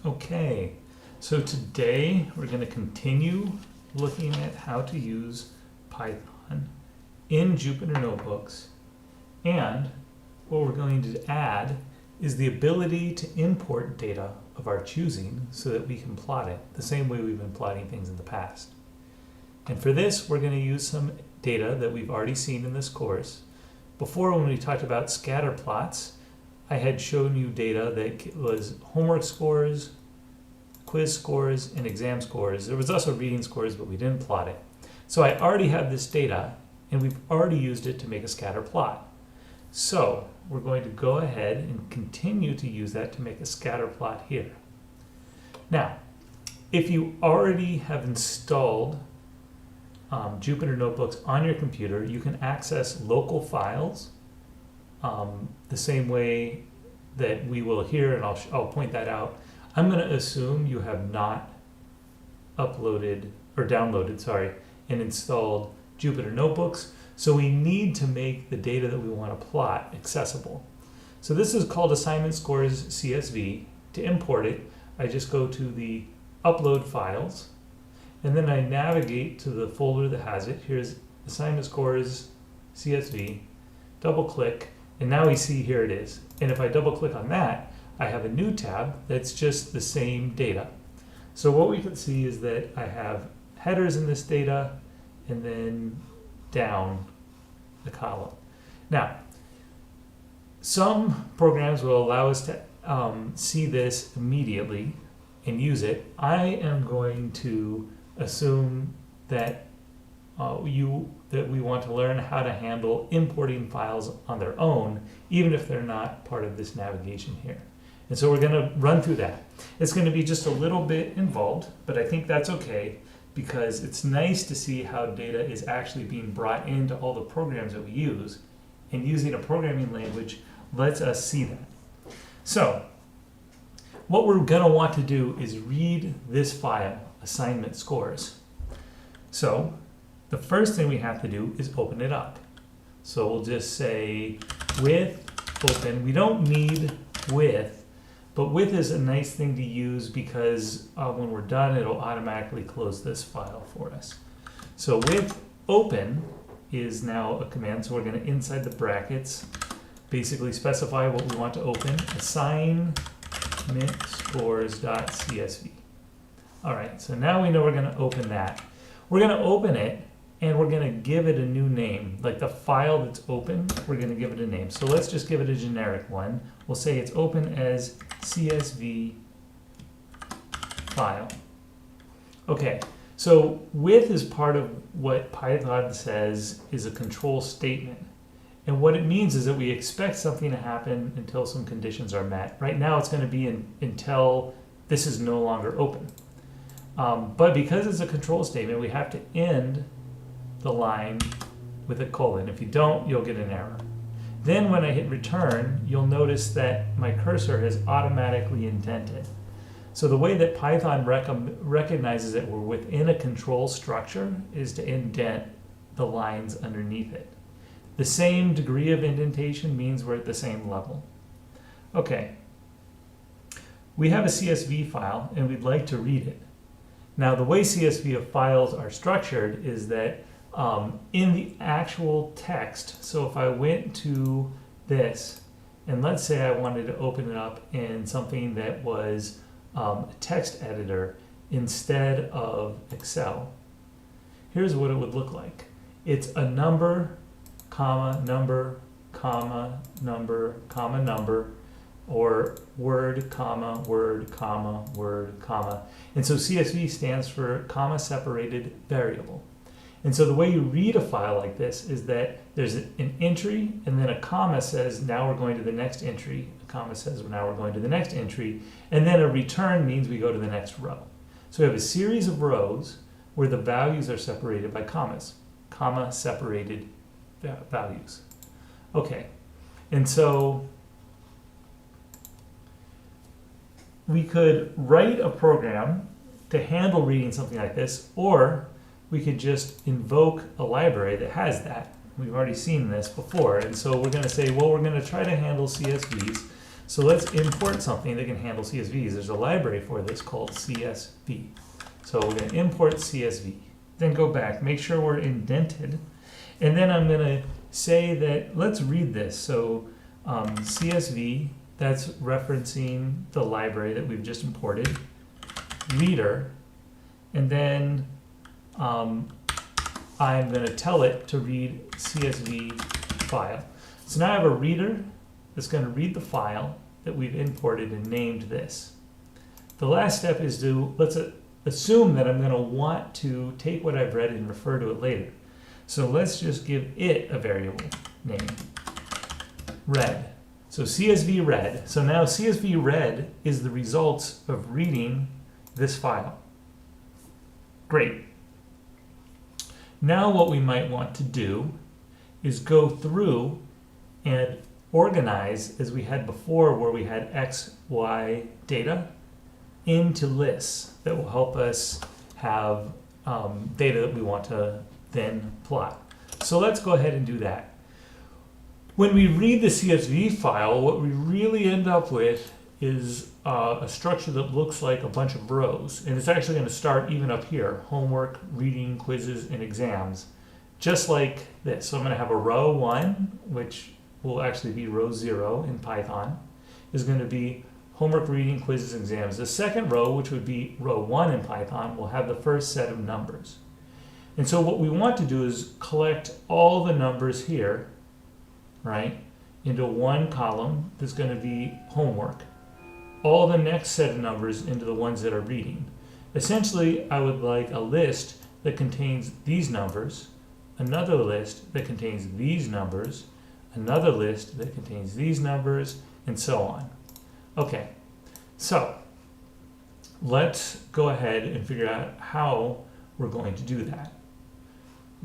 Okay, so today we're going to continue looking at how to use Python in Jupyter Notebooks, and what we're going to add is the ability to import data of our choosing so that we can plot it the same way we've been plotting things in the past. And for this, we're going to use some data that we've already seen in this course. Before, when we talked about scatterplots, I had shown you data that was homework scores, quiz scores, and exam scores. There was also reading scores, but we didn't plot it. So I already have this data, and we've already used it to make a scatter plot. So we're going to go ahead and continue to use that to make a scatter plot here. Now, if you already have installed Jupyter Notebooks on your computer, you can access local files the same way that we will here, and I'll point that out. I'm going to assume you have not uploaded or downloaded, sorry, and installed Jupyter Notebooks. So we need to make the data that we want to plot accessible. So this is called assignment scores CSV. To import it, I just go to the upload files, and then I navigate to the folder that has it. Here's assignment scores CSV, double click, and now we see here it is. And if I double click on that, I have a new tab that's just the same data. So what we can see is that I have headers in this data, and then down the column. Now, some programs will allow us to see this immediately and use it. I am going to assume that we want to learn how to handle importing files on their own, even if they're not part of this navigation here. And so we're going to run through that. It's going to be just a little bit involved, but I think that's okay, because it's nice to see how data is actually being brought into all the programs that we use, and using a programming language lets us see that. So what we're going to want to do is read this file, assignment scores. So the first thing we have to do is open it up. So we'll just say with open. We don't need with, but with is a nice thing to use because when we're done, it'll automatically close this file for us. So with open is now a command. So we're going to, inside the brackets, basically specify what we want to open, assignment scores.csv. All right, so now we know we're going to open that. We're going to open it, and we're going to give it a new name. Like the file that's open, we're going to give it a name. So let's just give it a generic one. We'll say it's open as CSV file. Okay, so with is part of what Python says is a control statement. And what it means is that we expect something to happen until some conditions are met. Right now it's going to be until this is no longer open. But because it's a control statement, we have to end the line with a colon. If you don't, you'll get an error. Then when I hit return, you'll notice that my cursor has automatically indented. So the way that Python recognizes that we're within a control structure is to indent the lines underneath it. The same degree of indentation means we're at the same level. Okay, we have a CSV file and we'd like to read it. Now the way CSV files are structured is that in the actual text, so if I went to this, and let's say I wanted to open it up in something that was a text editor instead of Excel, here's what it would look like. It's a number, comma, number, comma, number, comma, number, or word, comma, word, comma, word, comma. And so CSV stands for comma separated variable. And so the way you read a file like this is that there's an entry, and then a comma says, now we're going to the next entry. A comma says, well, now we're going to the next entry. And then a return means we go to the next row. So we have a series of rows where the values are separated by commas, comma separated values. Okay, and so we could write a program to handle reading something like this, or we could just invoke a library that has that. We've already seen this before, and so we're going to say, well, we're going to try to handle CSVs So let's import something that can handle CSVs. There's a library for this called CSV. So we're going to import CSV. Then go back, make sure we're indented. And then I'm going to say that, let's read this. So CSV, that's referencing the library that we've just imported. Reader. And then I'm going to tell it to read CSV file. So now I have a reader that's going to read the file that we've imported and named this. The last step is to, let's assume that I'm going to want to take what I've read and refer to it later. So let's just give it a variable name, read. So CSV read. So now CSV read is the results of reading this file. Great. Now what we might want to do is go through and organize, as we had before, where we had X, Y data, into lists that will help us have data that we want to then plot. So let's go ahead and do that. When we read the CSV file, what we really end up with is a structure that looks like a bunch of rows. And it's actually going to start even up here, homework, reading, quizzes, and exams, just like this. So I'm going to have a row 1, which will actually be row 0 in Python, is going to be homework, reading, quizzes, exams. The second row, which would be row 1 in Python, will have the first set of numbers. And so what we want to do is collect all the numbers here, right, into one column that's going to be homework. All the next set of numbers into the ones that are reading. Essentially, I would like a list that contains these numbers, another list that contains these numbers, another list that contains these numbers, and so on. Okay, so let's go ahead and figure out how we're going to do that.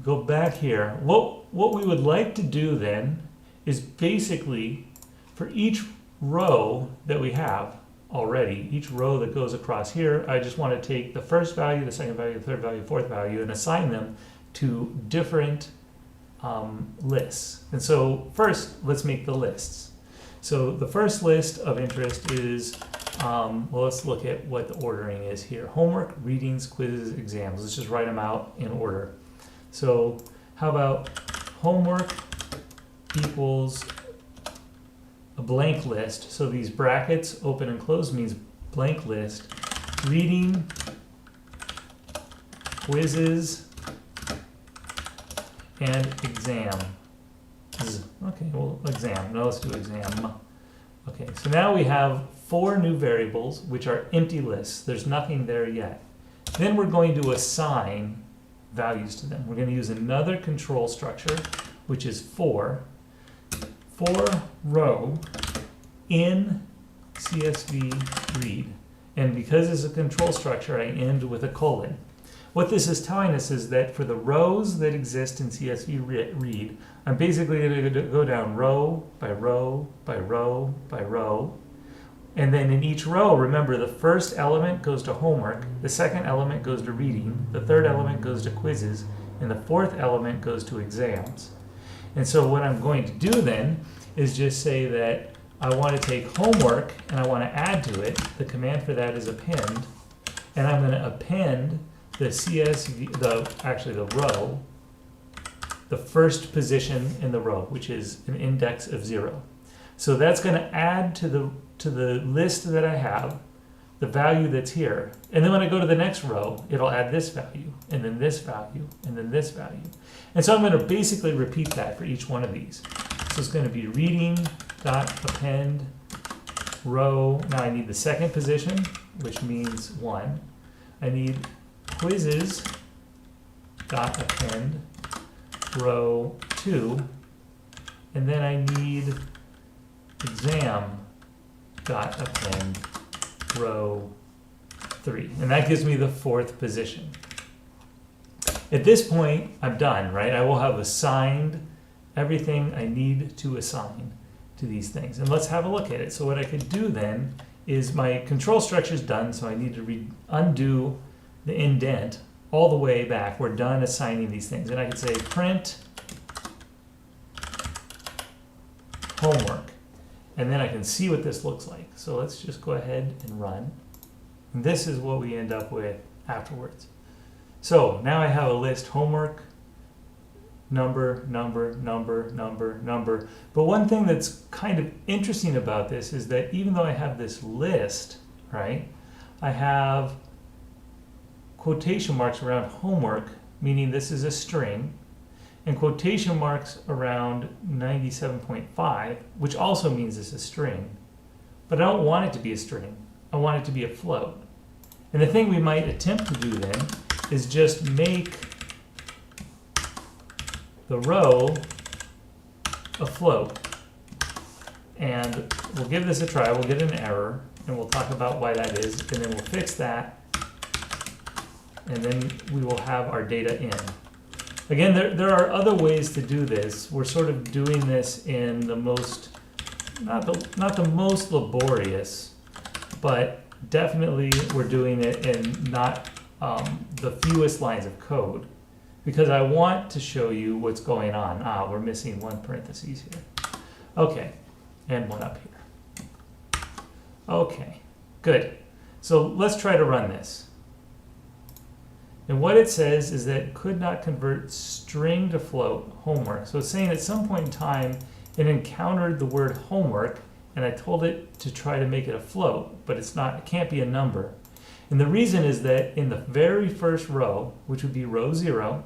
Go back here. What we would like to do then is basically, for each row that we have already, each row that goes across here, I just want to take the first value, the second value, the third value, fourth value, and assign them to different lists. And so first, let's make the lists. So the first list of interest is, well, let's look at what the ordering is here. Homework, readings, quizzes, exams. Let's just write them out in order. So how about homework equals a blank list. So these brackets, open and close, means blank list. Reading, quizzes, and exam. Okay, well, exam. Now let's do exam. Okay, so now we have 4 new variables, which are empty lists. There's nothing there yet. Then we're going to assign values to them. We're going to use another control structure, which is for row in CSV read. And because it's a control structure, I end with a colon. What this is telling us is that for the rows that exist in CSV read, I'm basically going to go down row by row by row by row. And then in each row, remember, the first element goes to homework, the second element goes to reading, the third element goes to quizzes, and the fourth element goes to exams. And so what I'm going to do then is just say that I want to take homework and I want to add to it. The command for that is append. And I'm going to append the CSV, the row, the first position in the row, which is an index of 0. So that's going to add to the list that I have, the value that's here. And then when I go to the next row, it'll add this value, and then this value, and then this value. And so I'm going to basically repeat that for each one of these. So it's going to be reading dot append row. Now I need the second position, which means 1. I need quizzes dot append row 2, and then I need exam dot append row 3, and that gives me the 4th position. At this point, I'm done, right? I will have assigned everything I need to assign to these things. And let's have a look at it. So what I could do then is my control structure is done, so I need to undo the indent all the way back. We're done assigning these things. And I could say print homework. and then I can see what this looks like. So let's just go ahead and run. And this is what we end up with afterwards. So now I have a list: homework, number, number, number, number, number. But one thing that's kind of interesting about this is that even though I have this list, right, I have quotation marks around homework, meaning this is a string, and quotation marks around 97.5, which also means it's a string. But I don't want it to be a string. I want it to be a float. And the thing we might attempt to do then is just make the row a float. And we'll give this a try. We'll get an error, and we'll talk about why that is, and then we'll fix that, and then we will have our data in. Again, there are other ways to do this. We're sort of doing this in the most, not the most laborious, but definitely we're doing it in not the fewest lines of code, because I want to show you what's going on. We're missing one parentheses here. Okay, and one up here. Okay, good. So let's try to run this. And what it says is that it could not convert string to float homework. So it's saying at some point in time it encountered the word homework, and I told it to try to make it a float, but it's not, it can't be a number. And the reason is that in the very first row, which would be row 0,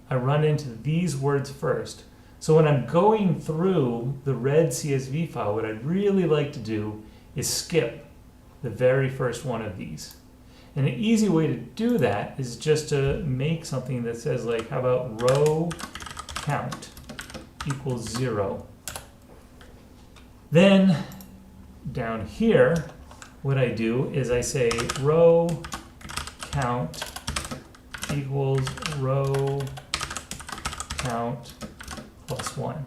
I run into these words first. So when I'm going through the red CSV file, what I'd really like to do is skip the very first one of these. And an easy way to do that is just to make something that says, like, how about row count equals 0. Then down here, what I do is I say row count equals row count plus 1.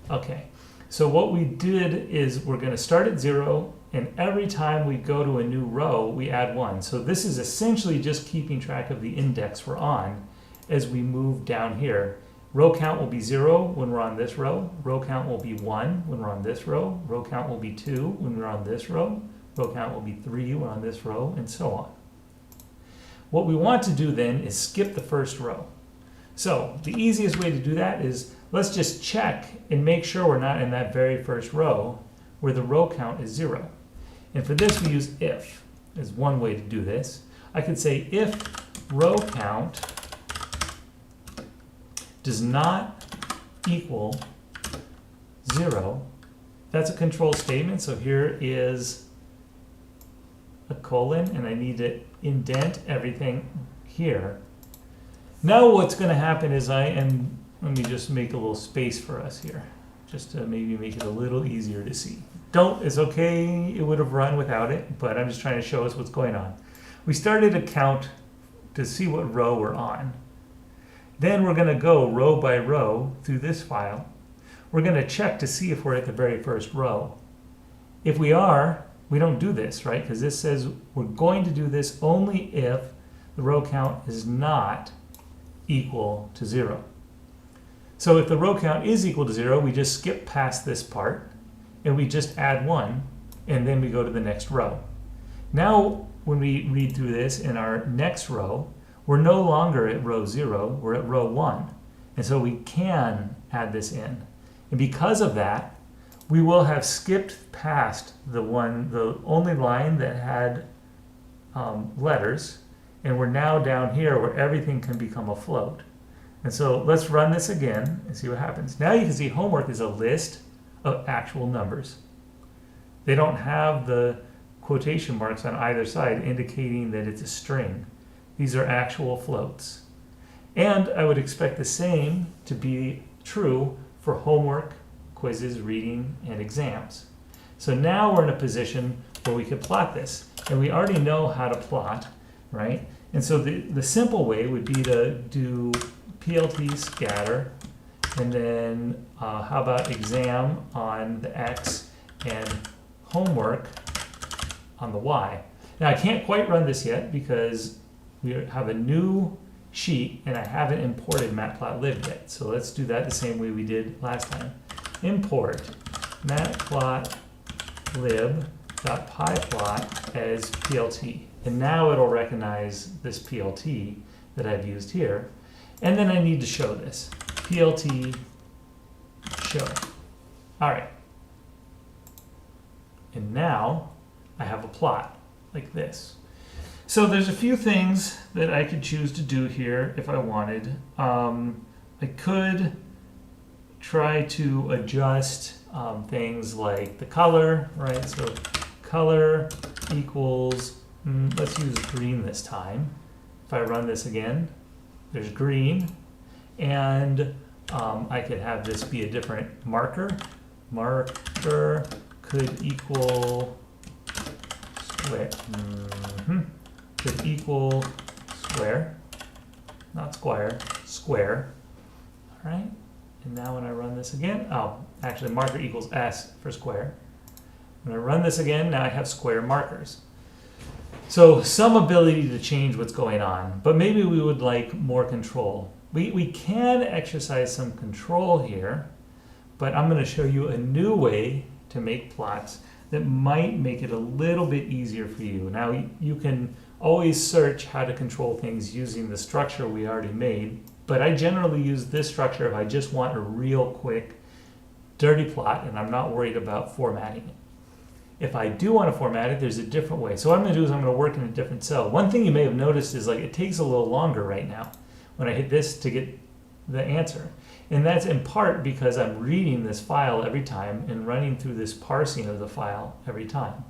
Okay, so what we did is we're going to start at 0, and every time we go to a new row, we add 1. So this is essentially just keeping track of the index we're on as we move down here. Row count will be 0 when we're on this row. Row count will be 1 when we're on this row. Row count will be 2 when we're on this row. Row count will be 3 when we're on this row, and so on. What we want to do then is skip the first row. So the easiest way to do that is, let's just check and make sure we're not in that very first row where the row count is 0. And for this we use if as one way to do this. I could say if row count does not equal 0, that's a control statement. So here is a colon, and I need to indent everything here. Now what's going to happen is let me just make a little space for us here, just to maybe make it a little easier to see. It's okay, it would have run without it, but I'm just trying to show us what's going on. We started a count to see what row we're on. Then we're going to go row by row through this file. We're going to check to see if we're at the very first row. If we are, we don't do this, right? Because this says we're going to do this only if the row count is not equal to 0. So if the row count is equal to 0, we just skip past this part and we just add 1, and then we go to the next row. Now when we read through this in our next row, we're no longer at row 0, we're at row 1. And so we can add this in. And because of that, we will have skipped past the only line that had letters, and we're now down here where everything can become a float. And so let's run this again and see what happens. Now you can see homework is a list of actual numbers. They don't have the quotation marks on either side indicating that it's a string. These are actual floats. And I would expect the same to be true for homework, quizzes, reading, and exams. So now we're in a position where we could plot this. And we already know how to plot, right? And so the simple way would be to do plt scatter, and then how about exam on the x and homework on the y. Now I can't quite run this yet because we have a new sheet and I haven't imported matplotlib yet. So let's do that the same way we did last time. Import matplotlib.pyplot as PLT. And now it'll recognize this PLT that I've used here. And then I need to show this. PLT show. All right. And now I have a plot like this. So there's a few things that I could choose to do here if I wanted. I could try to adjust things like the color, right? So color equals, let's use green this time. If I run this again, there's green. And I could have this be a different marker. Marker could equal square. Could equal square, not squire, square. All right. And now when I run this again, actually marker equals S for square. When I run this again, now I have square markers. So some ability to change what's going on, but maybe we would like more control. We can exercise some control here, but I'm going to show you a new way to make plots that might make it a little bit easier for you. Now you can always search how to control things using the structure we already made, but I generally use this structure if I just want a real quick dirty plot and I'm not worried about formatting it. If I do want to format it, there's a different way. So what I'm going to do is I'm going to work in a different cell. One thing you may have noticed is like it takes a little longer right now when I hit this to get the answer. And that's in part because I'm reading this file every time and running through this parsing of the file every time.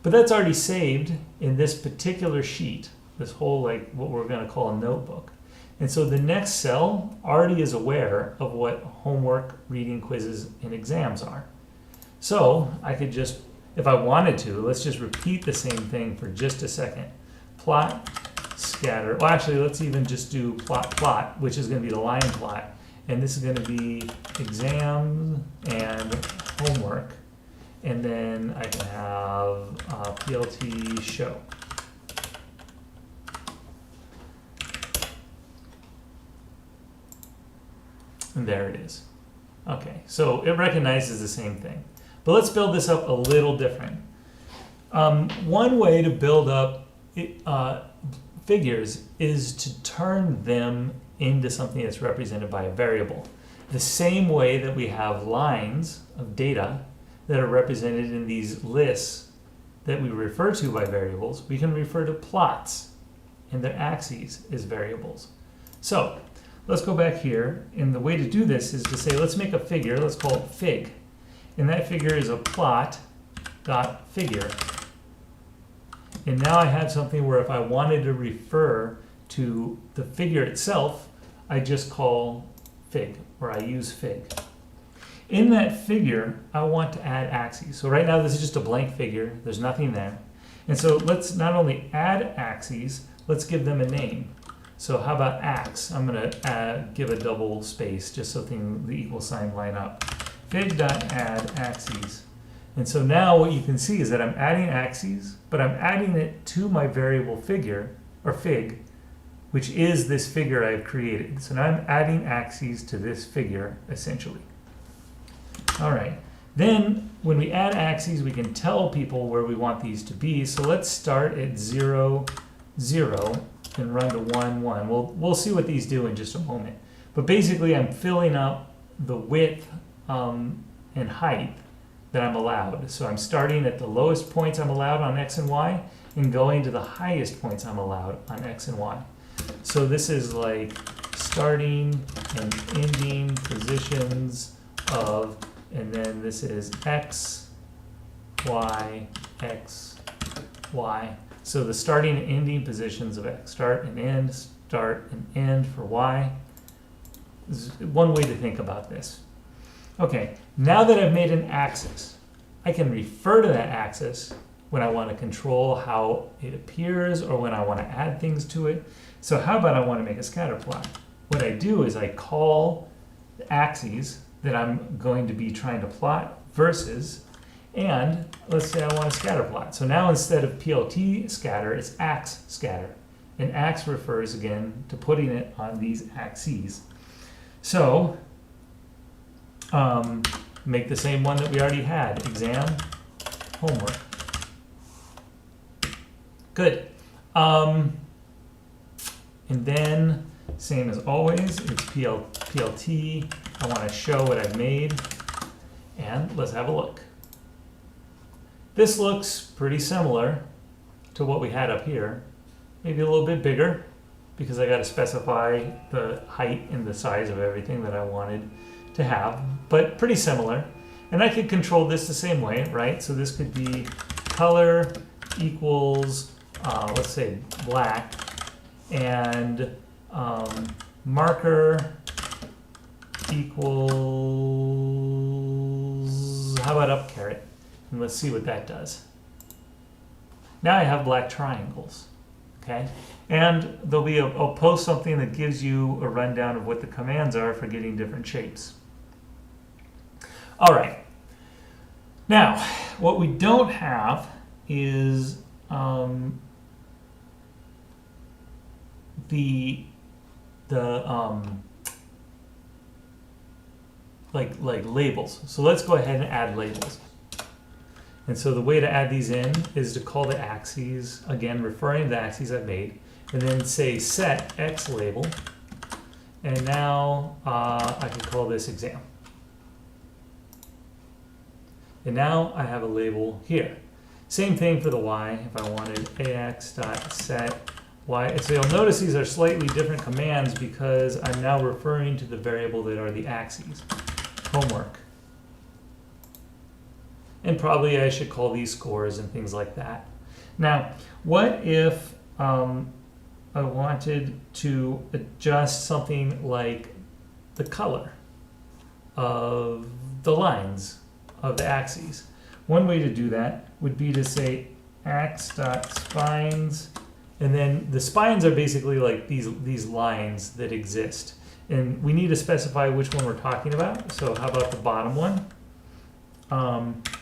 But that's already saved in this particular sheet, this whole like what we're going to call a notebook. And so the next cell already is aware of what homework, reading, quizzes, and exams are. So I could just, if I wanted to, let's just repeat the same thing for just a second. Plot, scatter. Well, actually, let's even just do plot, which is going to be the line plot. And this is going to be exams and homework. And then I can have PLT show. And there it is. Okay, so it recognizes the same thing. But let's build this up a little different. One way to build up figures is to turn them into something that's represented by a variable. The same way that we have lines of data that are represented in these lists that we refer to by variables, we can refer to plots and their axes as variables. So let's go back here, and the way to do this is to say, let's make a figure, let's call it fig. And that figure is a plot dot figure. And now I have something where if I wanted to refer to the figure itself, I just call fig, or I use fig. In that figure, I want to add axes. So right now this is just a blank figure, there's nothing there. And so let's not only add axes, let's give them a name. So how about ax? I'm going to give a double space just so the equal sign line up. Fig.add axes. And so now what you can see is that I'm adding axes, but I'm adding it to my variable figure, or fig, which is this figure I've created. So now I'm adding axes to this figure, essentially. All right. Then when we add axes, we can tell people where we want these to be. So let's start at 0, 0, and run to 1, 1. We'll see what these do in just a moment. But basically, I'm filling up the width and height that I'm allowed. So I'm starting at the lowest points I'm allowed on X and Y and going to the highest points I'm allowed on X and Y. So this is like starting and ending positions of, and then this is X, Y, X, Y. So the starting and ending positions of X, start and end for Y. This is one way to think about this. Okay, now that I've made an axis, I can refer to that axis when I want to control how it appears or when I want to add things to it. So how about I want to make a scatter plot? What I do is I call the axes that I'm going to be trying to plot versus, and let's say I want a scatter plot. So now instead of PLT scatter, it's ax scatter. And ax refers again to putting it on these axes. So make the same one that we already had, exam, homework. Good. And then, same as always, it's PLT. I want to show what I've made. And let's have a look. This looks pretty similar to what we had up here. Maybe a little bit bigger because I got to specify the height and the size of everything that I wanted to have, but pretty similar. And I could control this the same way, right? So this could be color equals, let's say black, and marker equals, how about up caret? And let's see what that does. Now I have black triangles, okay? And there'll be I'll post something that gives you a rundown of what the commands are for getting different shapes. All right. Now, what we don't have is like labels. So let's go ahead and add labels. And so the way to add these in is to call the axes, again, referring to the axes I've made, and then say set X label. And now I can call this exam. And now I have a label here. Same thing for the Y, if I wanted ax.set y. So you'll notice these are slightly different commands because I'm now referring to the variable that are the axes, homework. And probably I should call these scores and things like that. Now, what if I wanted to adjust something like the color of the lines of the axes? One way to do that would be to say ax.spines, and then the spines are basically like these lines that exist. And we need to specify which one we're talking about. So how about the bottom one?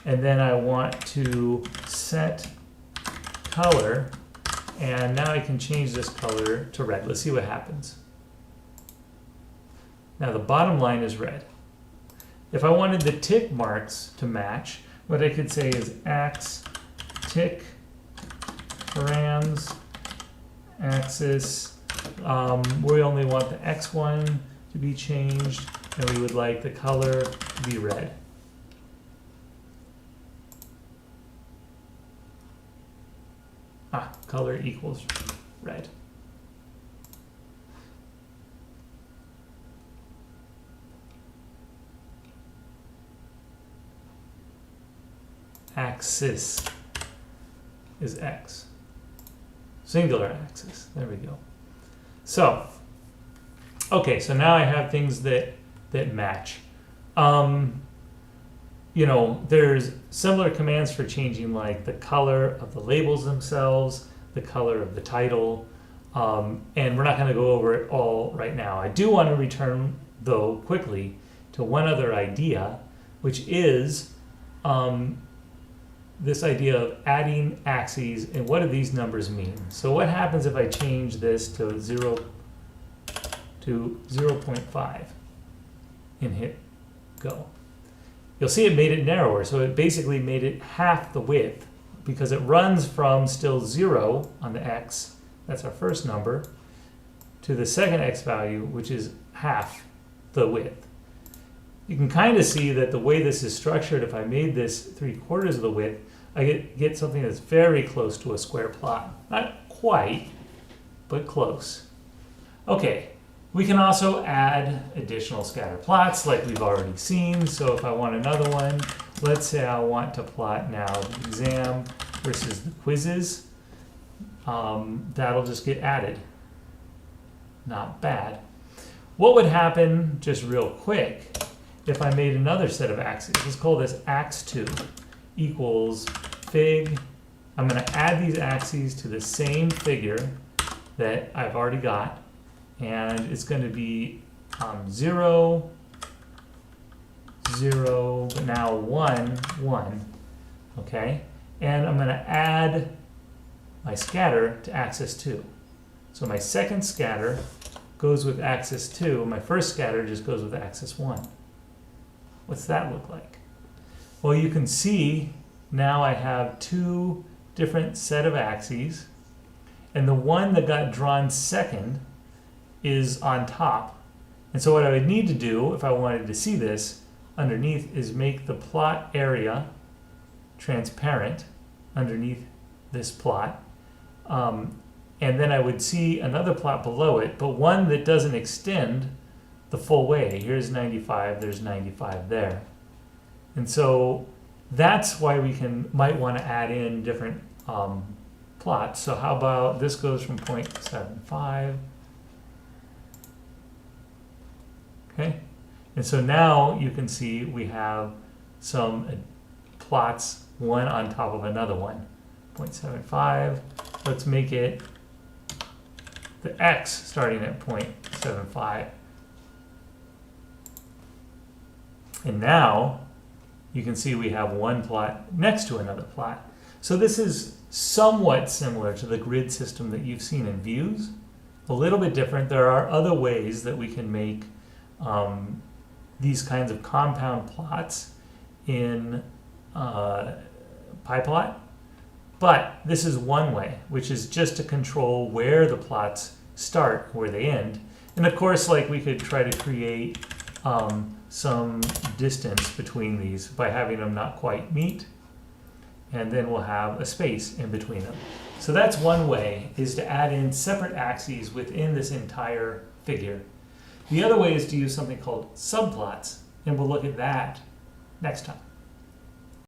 And then I want to set color, and now I can change this color to red. Let's see what happens. Now the bottom line is red. If I wanted the tick marks to match, what I could say is ax tick params axis. We only want the x one to be changed, and we would like the color to be red. Color equals red. Axis is X. Singular axis. There we go. So, okay, so now I have things that match. You know, there's similar commands for changing like the color of the labels themselves, the color of the title, and we're not going to go over it all right now. I do want to return, though, quickly to one other idea, which is this idea of adding axes, and what do these numbers mean? So what happens if I change this to 0.5 and hit go? You'll see it made it narrower, so it basically made it half the width because it runs from still 0 on the x, that's our first number, to the second x value, which is half the width. You can kind of see that the way this is structured, if I made this 3/4 of the width, I get something that's very close to a square plot. Not quite, but close. Okay. We can also add additional scatter plots like we've already seen. So if I want another one, let's say I want to plot now the exam versus the quizzes. That'll just get added. Not bad. What would happen, just real quick, if I made another set of axes? Let's call this ax2 equals fig. I'm going to add these axes to the same figure that I've already got. And it's going to be 0, 0, but now 1, 1, okay? And I'm going to add my scatter to axis 2. So my second scatter goes with axis 2, my first scatter just goes with axis 1. What's that look like? Well, you can see now I have two different set of axes, and the one that got drawn second is on top. And so what I would need to do if I wanted to see this underneath is make the plot area transparent underneath this plot. And then I would see another plot below it, but one that doesn't extend the full way. Here's 95, there's 95 there. And so that's why we might want to add in different plots. So how about this goes from 0.75. Okay, and so now you can see we have some plots, one on top of another one. 0.75. Let's make it the x starting at 0.75. And now you can see we have one plot next to another plot. So this is somewhat similar to the grid system that you've seen in views. A little bit different. There are other ways that we can make these kinds of compound plots in pyplot. But this is one way, which is just to control where the plots start, where they end. And of course, like we could try to create some distance between these by having them not quite meet. And then we'll have a space in between them. So that's one way, is to add in separate axes within this entire figure. The other way is to use something called subplots, and we'll look at that next time.